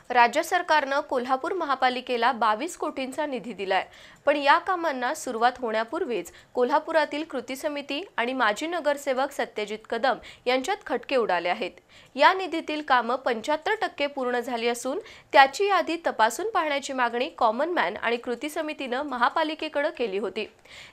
राज्य सरकारनं कोल्हापूर महापालिकेला 22 कोटींचा निधी दिलाय, पण या कामांना सुरुवात होण्यापूर्वीच कोल्हापुरातील कृती समिती आणि माजी नगरसेवक सत्यजित कदम यांच्यात खटके उडाले आहेत। या निधीतील कामं 75% पूर्ण झाली असून त्याची यादी तपासून पाहण्याची मागणी कॉमन मॅन आणि कृती समितीनं महापालिकेकडे केली होती।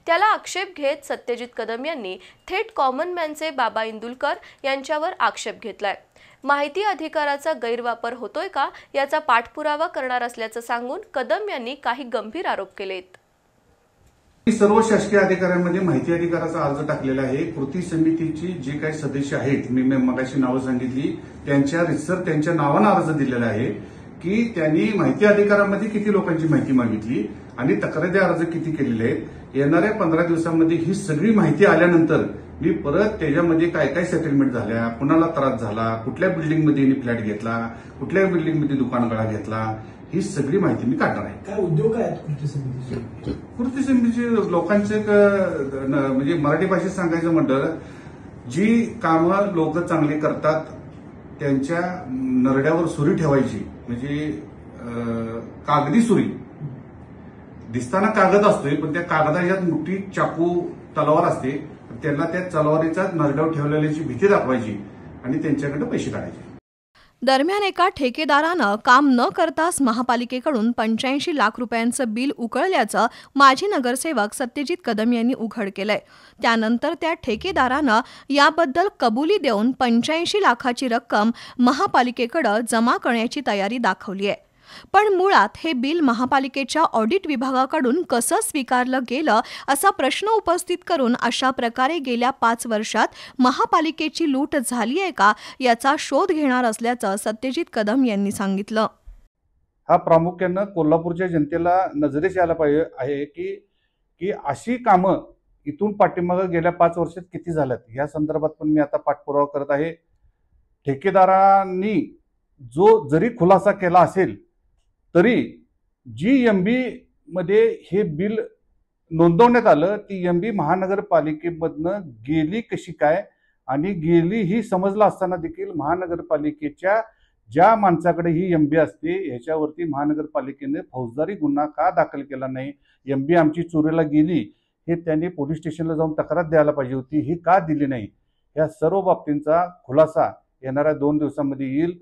त्याला आक्षेप घेत सत्यजित कदम यांनी थेट कॉमन मॅनचे बाबा इंदुलकर यांच्यावर आक्षेप घेतलाय। माहिती अधिकाराचा गैरवापर होतोय का याचा पाठपुरावा करणार असल्याचं सांगून कदम यांनी काही गंभीर आरोप केलेत। सर्व शासकीय अधिकाऱ्यांमध्ये माहिती अधिकाराचा अर्ज टाकलेला आहे। कृती समितीची जे काही सदस्य आहेत, मी मगाशी नावं सांगितली, त्यांच्या रितसर त्यांच्या नावानं अर्ज दिलेला आहे की त्यांनी माहिती अधिकारामध्ये किती लोकांची माहिती मागितली आणि तक्रारी अर्ज किती केलेले आहेत। येणाऱ्या 15 दिवसांमध्ये ही सगळी माहिती आल्यानंतर मी परत त्याच्यामध्ये काय काय सेटलमेंट झाल्या, कुणाला त्रास झाला, कुठल्या बिल्डिंगमध्ये फ्लॅट घेतला, कुठल्या बिल्डिंगमध्ये दुकानगळा घेतला, ही सगळी माहिती मी काढणार आहे। काय उद्योग आहेत कृती समितीचे? कृती समितीचे लोकांचे म्हणजे मराठी भाषेत सांगायचं म्हटलं, जी कामं लोक चांगली करतात त्यांच्या नरड्यावर सुरी ठेवायची, म्हणजे कागदी सुरी दिसताना कागद असतोय, पण त्या कागदाच्या मोठी चाकू तलवार असते, त्यांना त्या तलवारीचा नरड्यावर ठेवलेल्याची भीती दाखवायची आणि त्यांच्याकडे पैसे काढायचे। दरम्यान एका ठेकेदारानं काम न करताच महापालिकेकडून 85 लाख रुपयांचं बिल उकळल्याचं माजी नगरसेवक सत्यजित कदम यांनी उघड केलंय। त्यानंतर त्या ठेकेदारानं याबद्दल कबुली देऊन 85 लाखाची रक्कम महापालिकेकडे जमा करण्याची तयारी दाखवली आहे। पण मुळात हे बिल महापालिकेच्या ऑडिट विभागाकडून कसं स्वीकारलं गेलं असा प्रश्न उपस्थित करून अशा प्रकारे गेल्या 5 वर्षात महापालिकेची लूट झाली आहे का याचा शोध घेणार असल्याचं सत्यजित कदम यांनी सांगितलं। हा प्रामुख्यानं कोल्हापूरच्या जनतेला नजरेस यायला पाहिजे आहे की अशी कामं इथून पाठीमागे गेल्या 5 वर्षात किती झाल्यात या संदर्भात पण मी आता पाठपुरावा करत आहे। ठेकेदारांनी जो जरी खुलासा केला असेल तरी जी एमबी मध्ये हे बिल नोंदवण्यात आलं ती एमबी महानगरपालिकेमधनं गेली कशी काय आणि गेली ही समजलं असताना देखील महानगरपालिकेच्या ज्या माणसाकडे ही एमबी असते ह्याच्यावरती महानगरपालिकेने फौजदारी गुन्हा का दाखल केला नाही, एमबी आमची चोरीला गेली हे त्यांनी पोलीस स्टेशनला जाऊन तक्रार द्यायला पाहिजे होती, ही का दिली नाही, या सर्व बाबतींचा खुलासा येणाऱ्या 2 दिवसांमध्ये येईल।